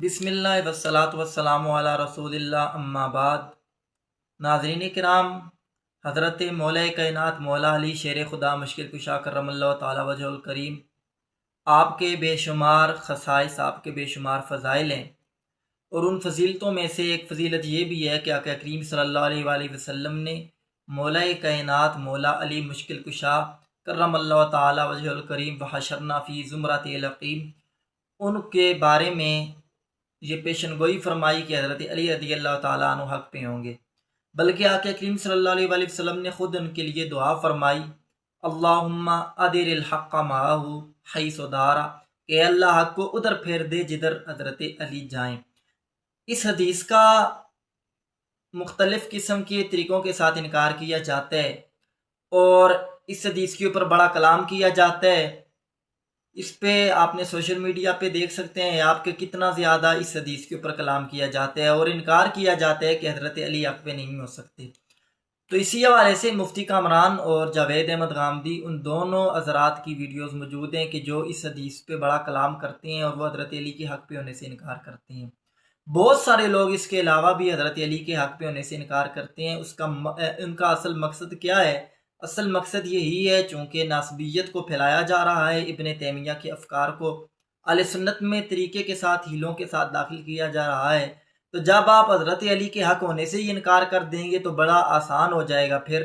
بسم اللہ والصلاۃ والسلام علی رسول اللہ اما بعد۔ ناظرین کرام، حضرت مولا کائنات مولا علی شیر خدا مشکل کشا کرم اللہ تعالی وجہ الکریم آپ کے بے شمار خصائص، آپ کے بے شمار فضائل ہیں، اور ان فضیلتوں میں سے ایک فضیلت یہ بھی ہے کہ آقا کریم صلی اللہ علیہ وآلہ وسلم نے مولا کائنات مولا علی مشکل کشا کرم اللہ تعالی وجہ الکریم وحشرنا فی زمرۃ العقیم ان کے بارے میں یہ پیشن گوئی فرمائی کہ حضرت علی رضی اللہ تعالیٰ عنہ حق پہ ہوں گے، بلکہ آقا کریم صلی اللہ علیہ وآلہ وسلم نے خود ان کے لیے دعا فرمائی، اللہم ادر الحق معہ حیث دارا، کہ اللہ حق کو ادھر پھیر دے جدھر حضرت علی جائیں۔ اس حدیث کا مختلف قسم کے طریقوں کے ساتھ انکار کیا جاتا ہے، اور اس حدیث کے اوپر بڑا کلام کیا جاتا ہے۔ اس پہ آپ نے سوشل میڈیا پہ دیکھ سکتے ہیں آپ کے کتنا زیادہ اس حدیث کے اوپر کلام کیا جاتا ہے، اور انکار کیا جاتا ہے کہ حضرت علی حق پہ نہیں ہو سکتے۔ تو اسی حوالے سے مفتی کامران اور جاوید احمد غامدی ان دونوں حضرات کی ویڈیوز موجود ہیں کہ جو اس حدیث پہ بڑا کلام کرتے ہیں اور وہ حضرت علی کے حق پہ ہونے سے انکار کرتے ہیں۔ بہت سارے لوگ اس کے علاوہ بھی حضرت علی کے حق پہ ہونے سے انکار کرتے ہیں۔ ان کا اصل مقصد کیا ہے؟ اصل مقصد یہی ہے، چونکہ ناسبیت کو پھیلایا جا رہا ہے، ابن تیمیہ کے افکار کو اہل سنت میں طریقے کے ساتھ، ہیلوں کے ساتھ داخل کیا جا رہا ہے، تو جب آپ حضرت علی کے حق ہونے سے ہی انکار کر دیں گے تو بڑا آسان ہو جائے گا، پھر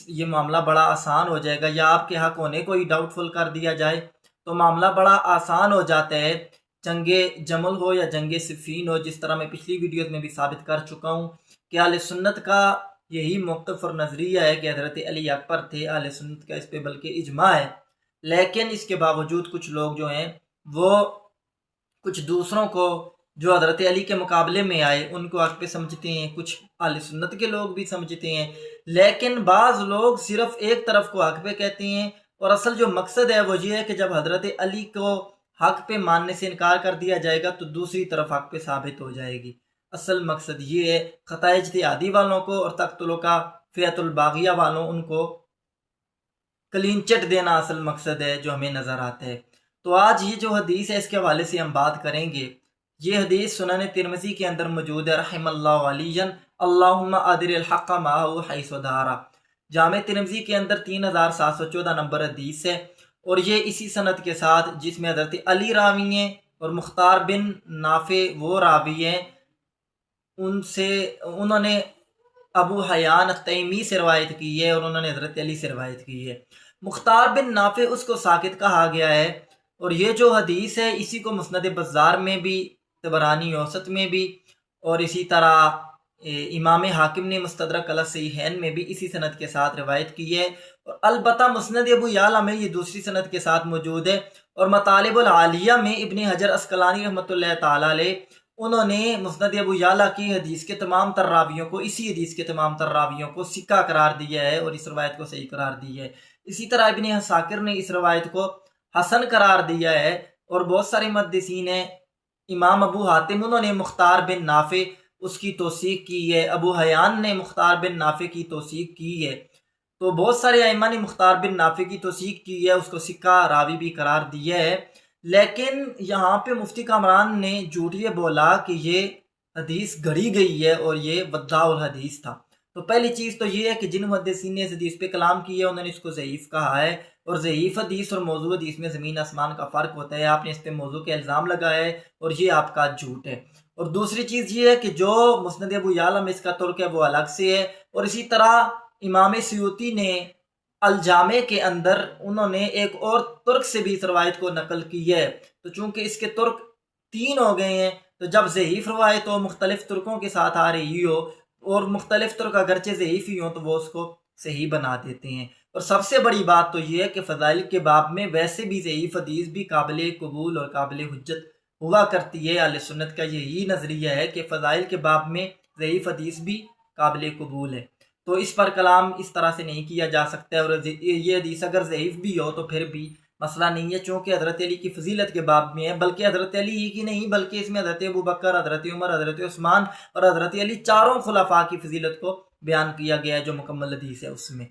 یہ معاملہ بڑا آسان ہو جائے گا، یا آپ کے حق ہونے کو ہی ڈاؤٹ فل کر دیا جائے تو معاملہ بڑا آسان ہو جاتا ہے۔ جنگ جمل ہو یا جنگ صفین ہو، جس طرح میں پچھلی ویڈیوز میں بھی ثابت کر چکا ہوں کہ اہل سنت کا یہی موقف اور نظریہ ہے کہ حضرت علی حق پر تھے، اہل سنت کا اس پہ بلکہ اجماع ہے، لیکن اس کے باوجود کچھ لوگ جو ہیں وہ کچھ دوسروں کو جو حضرت علی کے مقابلے میں آئے ان کو حق پہ سمجھتے ہیں، کچھ اہل سنت کے لوگ بھی سمجھتے ہیں، لیکن بعض لوگ صرف ایک طرف کو حق پہ کہتے ہیں، اور اصل جو مقصد ہے وہ یہ ہے کہ جب حضرت علی کو حق پہ ماننے سے انکار کر دیا جائے گا تو دوسری طرف حق پہ ثابت ہو جائے گی۔ اصل مقصد یہ ہے، خطا اجتہادی والوں کو اور تقتلوں کا فیعت الباغیہ والوں ان کو کلین چٹ دینا اصل مقصد ہے جو ہمیں نظر آتا ہے۔ تو آج یہ جو حدیث ہے اس کے حوالے سے ہم بات کریں گے۔ یہ حدیث سنن ترمذی کے اندر موجود ہے، رحم اللہ علی اللہم ادر الحق معہ حیث دارا۔ جامع ترمذی کے اندر 3714 نمبر حدیث ہے، اور یہ اسی سند کے ساتھ جس میں حضرت علی راوی ہیں اور مختار بن نافع وہ راوی ہیں، انہوں نے ابو حیان تیمی سے روایت کی ہے اور انہوں نے حضرت علی سے روایت کی ہے۔ مختار بن نافع اس کو ساقط کہا گیا ہے، اور یہ جو حدیث ہے اسی کو مسند بزار میں بھی، طبرانی اوسط میں بھی، اور اسی طرح امام حاکم نے مستدرک علی الصحیحین میں بھی اسی سند کے ساتھ روایت کی ہے، اور البتہ مسند ابو یعلا میں یہ دوسری سند کے ساتھ موجود ہے، اور مطالب العالیہ میں ابن حجر عسقلانی رحمۃ اللہ تعالی علیہ انہوں نے مسند ابو یعلا کی حدیث کے تمام تر راویوں کو، اسی حدیث کے تمام تر راویوں کو ثقہ قرار دیا ہے اور اس روایت کو صحیح قرار دیا ہے۔ اسی طرح ابن حساکر نے اس روایت کو حسن قرار دیا ہے، اور بہت سارے محدثین ہیں، امام ابو حاتم انہوں نے مختار بن نافع اس کی توثیق کی ہے، ابو حیان نے مختار بن نافع کی توثیق کی ہے، تو بہت سارے ائمہ نے مختار بن نافع کی توثیق کی ہے، اس کو ثقہ راوی بھی قرار دیا ہے۔ لیکن یہاں پہ مفتی کامران نے جھوٹ یہ بولا کہ یہ حدیث گھڑی گئی ہے اور یہ وداع الحدیث تھا۔ تو پہلی چیز تو یہ ہے کہ جن محدثین نے اس حدیث پہ کلام کیا ہے انہوں نے اس کو ضعیف کہا ہے، اور ضعیف حدیث اور موضوع حدیث میں زمین آسمان کا فرق ہوتا ہے، آپ نے اس پہ موضوع کے الزام لگایا ہے اور یہ آپ کا جھوٹ ہے۔ اور دوسری چیز یہ ہے کہ جو مسند ابو یعلا میں اس کا ترک ہے وہ الگ سے ہے، اور اسی طرح امام سیوطی نے الجامع کے اندر انہوں نے ایک اور ترک سے بھی اس روایت کو نقل کی ہے، تو چونکہ اس کے ترک 3 ہو گئے ہیں، تو جب ضعیف روایت ہو، مختلف ترکوں کے ساتھ آ رہی ہو، اور مختلف ترک اگرچہ ضعیف ہی ہوں تو وہ اس کو صحیح بنا دیتے ہیں۔ اور سب سے بڑی بات تو یہ ہے کہ فضائل کے باب میں ویسے بھی ضعیف حدیث بھی قابل قبول اور قابل حجت ہوا کرتی ہے۔ اہل سنت کا یہی نظریہ ہے کہ فضائل کے باب میں ضعیف حدیث بھی قابل قبول ہے، تو اس پر کلام اس طرح سے نہیں کیا جا سکتا ہے، اور یہ حدیث اگر ضعیف بھی ہو تو پھر بھی مسئلہ نہیں ہے، چونکہ حضرت علی کی فضیلت کے باب میں ہے، بلکہ حضرت علی ہی کی نہیں بلکہ اس میں حضرت ابوبکر، حضرت عمر، حضرت عثمان اور حضرت علی چاروں خلفاء کی فضیلت کو بیان کیا گیا ہے جو مکمل حدیث ہے اس میں۔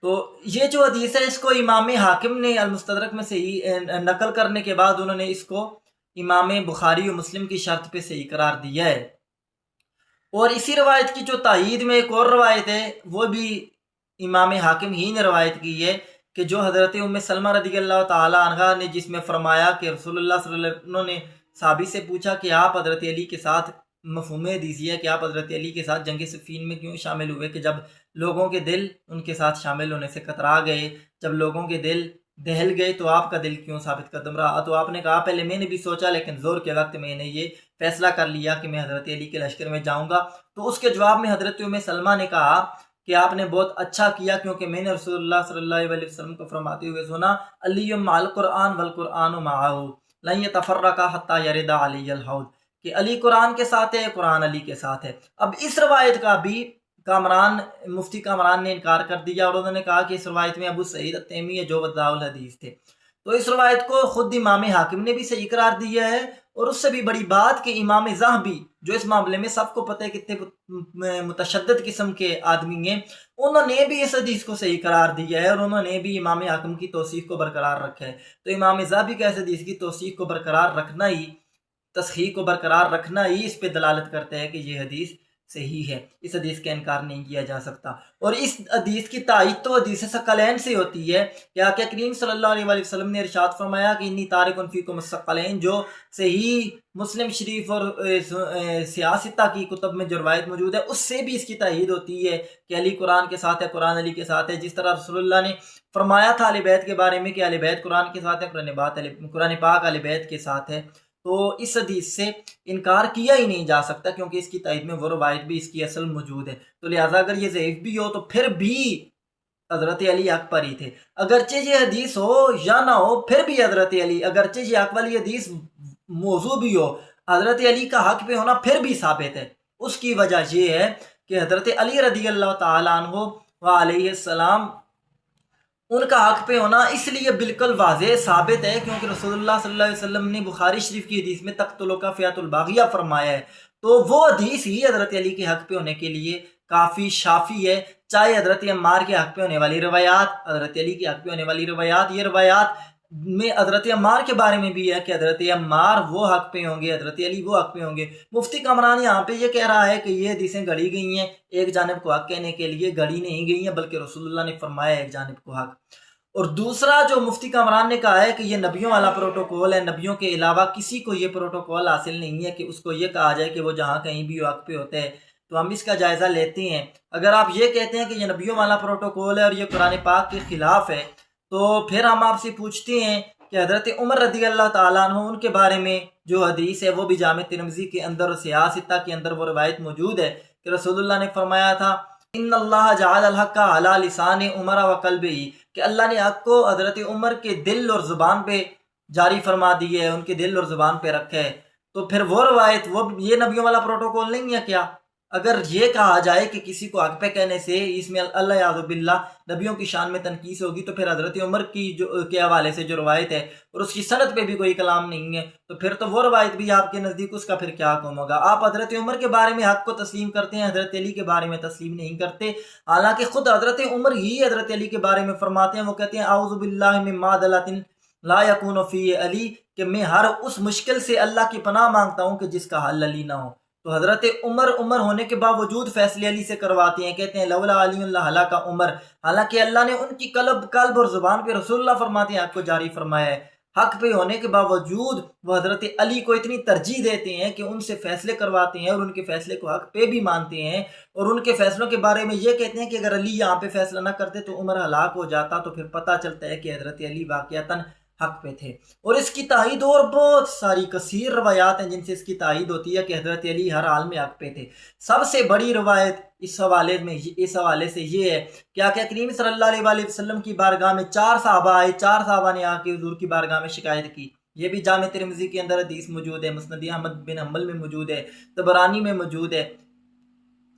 تو یہ جو حدیث ہے اس کو امام حاکم نے المستدرک میں صحیح نقل کرنے کے بعد انہوں نے اس کو امام بخاری و مسلم کی شرط پہ صحیح قرار دیا ہے۔ اور اسی روایت کی جو تائید میں ایک اور روایت ہے وہ بھی امام حاکم ہی نے روایت کی ہے کہ جو حضرت ام سلمہ رضی اللہ تعالی عنہا نے جس میں فرمایا کہ رسول اللہ صلی اللہ علیہ وسلم، انہوں نے صحابی سے پوچھا کہ آپ حضرت علی کے ساتھ، مفہوم دیجیے کہ آپ حضرت علی کے ساتھ جنگ صفین میں کیوں شامل ہوئے، کہ جب لوگوں کے دل ان کے ساتھ شامل ہونے سے کترا گئے، جب لوگوں کے دل دہل گئے تو آپ کا دل کیوں ثابت قدم رہا؟ تو آپ نے کہا پہلے میں نے بھی سوچا لیکن زور کے وقت میں نے یہ فیصلہ کر لیا کہ میں حضرت علی کے لشکر میں جاؤں گا۔ تو اس کے جواب میں حضرت ام سلمہ نے کہا کہ آپ نے بہت اچھا کیا، کیونکہ میں نے رسول اللہ صلی اللہ علیہ وسلم کو فرماتے ہوئے سنا، علی مع القرآن والقرآن معہ لن یتفرقا حتی یرد علی الحوض، کہ علی قرآن کے ساتھ ہے، قرآن علی کے ساتھ ہے۔ اب اس روایت کا بھی مفتی کامران نے انکار کر دیا، اور انہوں نے کہا کہ اس روایت میں ابو سعید التیمی ہے جو وضاع الحدیث تھے۔ تو اس روایت کو خود امام حاکم نے بھی صحیح قرار دیا ہے، اور اس سے بھی بڑی بات کہ امام ذہبی جو اس معاملے میں سب کو پتہ ہے کتنے متشدد قسم کے آدمی ہیں، انہوں نے بھی اس حدیث کو صحیح قرار دیا ہے، اور انہوں نے بھی امام حاکم کی توثیق کو برقرار رکھا ہے۔ تو امام ذہبی کا اس حدیث کی توثیق کو برقرار رکھنا ہی، تصحیح کو برقرار رکھنا ہی اس پہ دلالت کرتا ہے کہ یہ حدیث صحیح ہے، اس حدیث کا انکار نہیں کیا جا سکتا۔ اور اس حدیث کی تائید تو حدیث ثقلین سے ہوتی ہے کہ آقا کریم صلی اللہ علیہ وسلم نے ارشاد فرمایا کہ انی تارک فیکم الثقلین، جو صحیح مسلم شریف اور سیاستہ کی کتب میں جو روایت موجود ہے اس سے بھی اس کی تائید ہوتی ہے کہ علی قرآن کے ساتھ ہے، قرآن علی کے ساتھ ہے۔ جس طرح رسول اللہ نے فرمایا تھا اہل بیت کے بارے میں کہ اہل بیت قرآن کے ساتھ ہے، قرآن پاک اہل بیت کے ساتھ ہے، تو اس حدیث سے انکار کیا ہی نہیں جا سکتا، کیونکہ اس کی تائید میں وہ روایت بھی اس کی اصل موجود ہے۔ تو لہٰذا اگر یہ ضعیف بھی ہو تو پھر بھی حضرت علی حق پر ہی تھے، اگرچہ یہ حدیث ہو یا نہ ہو پھر بھی حضرت علی، اگرچہ یہ حق والی حدیث موضوع بھی ہو، حضرت علی کا حق پہ ہونا پھر بھی ثابت ہے۔ اس کی وجہ یہ ہے کہ حضرت علی رضی اللہ تعالیٰ عنہ وعلیہ السلام، ان کا حق پہ ہونا اس لیے بالکل واضح ثابت ہے کیونکہ رسول اللہ صلی اللہ علیہ وسلم نے بخاری شریف کی حدیث میں تقتلوا کا فیات الباغیہ فرمایا ہے، تو وہ حدیث ہی حضرت علی کے حق پہ ہونے کے لیے کافی شافی ہے۔ چاہے حضرت عمار کے حق پہ ہونے والی روایات، حضرت علی کے حق پہ ہونے والی روایات، یہ روایات میں حضرت عمار کے بارے میں بھی ہے کہ حضرت عمار وہ حق پہ ہوں گے، حضرت علی وہ حق پہ ہوں گے۔ مفتی کامران یہاں پہ یہ کہہ رہا ہے کہ یہ حدیثیں گھڑی گئی ہیں ایک جانب کو حق کہنے کے لیے، گھڑی نہیں گئی ہیں بلکہ رسول اللہ نے فرمایا ایک جانب کو حق۔ اور دوسرا جو مفتی کامران نے کہا ہے کہ یہ نبیوں والا پروٹوکول ہے، نبیوں کے علاوہ کسی کو یہ پروٹوکول حاصل نہیں ہے کہ اس کو یہ کہا جائے کہ وہ جہاں کہیں بھی حق پہ ہوتے ہیں۔ تو ہم اس کا جائزہ لیتے ہیں، اگر آپ یہ کہتے ہیں کہ یہ نبیوں والا پروٹوکول ہے اور یہ قرآن پاک کے خلاف ہے، تو پھر ہم آپ سے پوچھتے ہیں کہ حضرت عمر رضی اللہ تعالیٰ عنہ، ان کے بارے میں جو حدیث ہے وہ بھی جامع ترمذی کے اندر اور سیاستہ کے اندر وہ روایت موجود ہے کہ رسول اللہ نے فرمایا تھا ان اللہ جعل الحق علی لسان عمر و قلبہ، کہ اللہ نے حق کو حضرت عمر کے دل اور زبان پہ جاری فرما دی ہے، ان کے دل اور زبان پہ رکھا ہے۔ تو پھر وہ روایت وہ یہ نبیوں والا پروٹوکول نہیں ہے کیا؟ اگر یہ کہا جائے کہ کسی کو حق پہ کہنے سے اس میں اللہ یعذ باللہ نبیوں کی شان میں تنقیص ہوگی، تو پھر حضرت عمر کی کے حوالے سے جو روایت ہے اور اس کی سند پہ بھی کوئی کلام نہیں ہے، تو پھر تو وہ روایت بھی آپ کے نزدیک اس کا پھر کیا حکم ہوگا؟ آپ حضرت عمر کے بارے میں حق کو تسلیم کرتے ہیں، حضرت علی کے بارے میں تسلیم نہیں کرتے، حالانکہ خود حضرت عمر ہی حضرت علی کے بارے میں فرماتے ہیں، وہ کہتے ہیں اعوذ باللہ من معضلۃ لا یکون فی علی، کہ میں ہر اس مشکل سے اللہ کی پناہ مانگتا ہوں کہ جس کا حل علی نہ ہو۔ تو حضرت عمر ہونے کے باوجود فیصلے علی سے کرواتے ہیں، کہتے ہیں لولا علی اللہ ہلاک عمر، حالانکہ اللہ نے ان کی قلب اور زبان پہ رسول اللہ فرماتے ہیں حق کو جاری فرمایا ہے۔ حق پہ ہونے کے باوجود وہ حضرت علی کو اتنی ترجیح دیتے ہیں کہ ان سے فیصلے کرواتے ہیں اور ان کے فیصلے کو حق پہ بھی مانتے ہیں، اور ان کے فیصلوں کے بارے میں یہ کہتے ہیں کہ اگر علی یہاں پہ فیصلہ نہ کرتے تو عمر ہلاک ہو جاتا، تو پھر پتہ چلتا ہے کہ حضرت علی واقعتاً حق پہ تھے۔ اور اس کی تائید اور بہت ساری کثیر روایات ہیں جن سے اس کی تائید ہوتی ہے کہ حضرت علی ہر حال میں حق پہ تھے۔ سب سے بڑی روایت اس حوالے سے یہ ہے کہ آقا کریم صلی اللہ علیہ وسلم کی بارگاہ میں 4 صحابہ آئے، 4 صحابہ نے آ کے حضور کی بارگاہ میں شکایت کی۔ یہ بھی جامع ترمذی کے اندر حدیث موجود ہے، مسند احمد بن حنبل میں موجود ہے، طبرانی میں موجود ہے،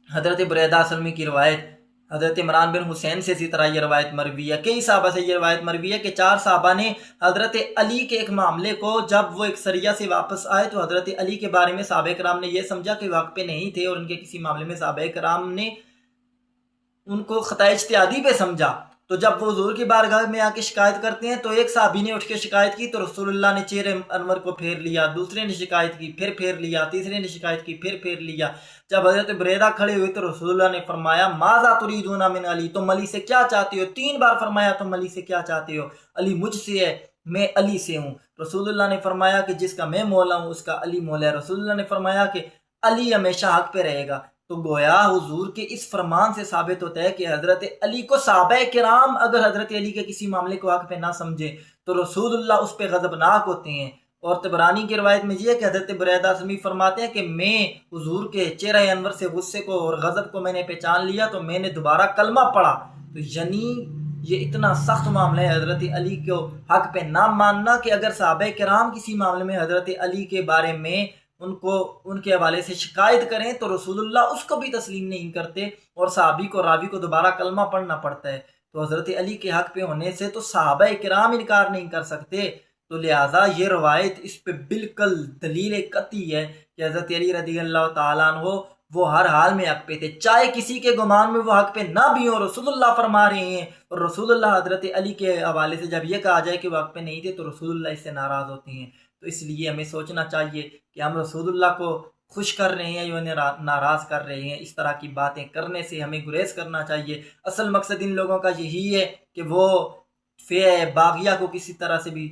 حضرت بریدہ سلمی کی روایت، حضرت عمران بن حسین سے اسی طرح یہ روایت مروی ہے، کئی صحابہ سے یہ روایت مروی ہے کہ 4 صحابہ نے حضرت علی کے ایک معاملے کو، جب وہ ایک سریہ سے واپس آئے تو حضرت علی کے بارے میں صحابہ کرام نے یہ سمجھا کہ وقت پہ نہیں تھے، اور ان کے کسی معاملے میں صحابہ کرام نے ان کو خطا اجتہادی پہ سمجھا، تو جب وہ حضور کی بارگاہ میں آ کے شکایت کرتے ہیں تو ایک صحابی نے اٹھ کے شکایت کی تو رسول اللہ نے چہرے انور کو پھیر لیا، دوسرے نے شکایت کی پھر لیا، تیسرے نے شکایت کی پھر لیا۔ جب حضرت بریدہ کھڑے ہوئے تو رسول اللہ نے فرمایا ماذا تريدون من علی، تم علی سے کیا چاہتے ہو؟ 3 بار فرمایا تم علی سے کیا چاہتے ہو؟ علی مجھ سے ہے، میں علی سے ہوں۔ رسول اللہ نے فرمایا کہ جس کا میں مولا ہوں اس کا علی مولا ہے۔ رسول اللہ نے فرمایا کہ علی ہمیشہ حق پہ رہے گا۔ تو گویا حضور کے اس فرمان سے ثابت ہوتا ہے کہ حضرت علی کو صحابہ کرام اگر حضرت علی کے کسی معاملے کو حق پہ نہ سمجھے تو رسول اللہ اس پہ غضبناک ہوتے ہیں۔ اور طبرانی کی روایت میں یہ ہے کہ حضرت بریدہ اسلمی فرماتے ہیں کہ میں حضور کے چہرہ انور سے غصے کو اور غضب کو میں نے پہچان لیا تو میں نے دوبارہ کلمہ پڑھا۔ تو یعنی یہ اتنا سخت معاملہ ہے حضرت علی کو حق پہ نہ ماننا کہ اگر صحابہ کرام کسی معاملے میں حضرت علی کے بارے میں ان کے حوالے سے شکایت کریں تو رسول اللہ اس کو بھی تسلیم نہیں کرتے اور صحابی کو راوی کو دوبارہ کلمہ پڑھنا پڑتا ہے۔ تو حضرت علی کے حق پہ ہونے سے تو صحابہ کرام انکار نہیں کر سکتے، تو لہٰذا یہ روایت اس پہ بالکل دلیل قطعی ہے کہ حضرت علی رضی اللہ تعالیٰ عنہ وہ ہر حال میں حق پہ تھے، چاہے کسی کے گمان میں وہ حق پہ نہ بھی ہوں، رسول اللہ فرما رہے ہیں۔ اور رسول اللہ حضرت علی کے حوالے سے جب یہ کہا جائے کہ وہ حق پہ نہیں تھے تو رسول اللہ اس سے ناراض ہوتے ہیں۔ تو اس لیے ہمیں سوچنا چاہیے کہ ہم رسول اللہ کو خوش کر رہے ہیں یا انہیں ناراض کر رہے ہیں۔ اس طرح کی باتیں کرنے سے ہمیں گریز کرنا چاہیے۔ اصل مقصد ان لوگوں کا یہی ہے کہ وہ باغیہ کو کسی طرح سے بھی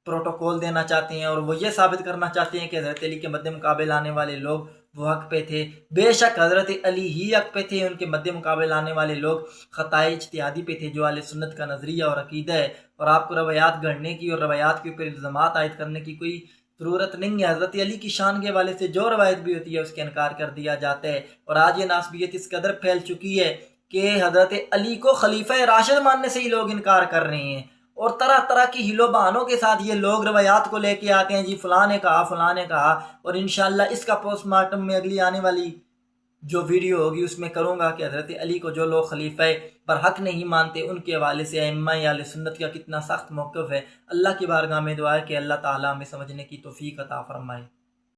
پروٹوکول دینا چاہتے ہیں اور وہ یہ ثابت کرنا چاہتے ہیں کہ حضرت علی کے مد مقابل آنے والے لوگ وہ حق پہ تھے۔ بے شک حضرت علی ہی حق پہ تھے، ان کے مد مقابل آنے والے لوگ خطائے اجتہادی پہ تھے جو اہل سنت کا نظریہ اور عقیدہ ہے۔ اور آپ کو روایات گھڑنے کی اور روایات کے اوپر الزامات عائد کرنے کی کوئی ضرورت نہیں ہے۔ حضرت علی کی شان کے حوالے سے جو روایت بھی ہوتی ہے اس کے انکار کر دیا جاتا ہے۔ اور آج یہ ناسبیت اس قدر پھیل چکی ہے کہ حضرت علی کو خلیفہ راشد ماننے سے ہی لوگ انکار کر رہے ہیں، اور طرح طرح کی ہیلو بہانوں کے ساتھ یہ لوگ روایات کو لے کے آتے ہیں، جی فلاں نے کہا فلاں نے کہا۔ اور انشاءاللہ اس کا پوسٹ مارٹم میں اگلی آنے والی جو ویڈیو ہوگی اس میں کروں گا کہ حضرت علی کو جو لوگ خلیفہ پر حق نہیں مانتے ان کے حوالے سے ائمہ اہل سنت کا کتنا سخت موقف ہے۔ اللہ کی بارگاہ میں دعا ہے کہ اللہ تعالیٰ ہمیں سمجھنے کی توفیق عطا فرمائے۔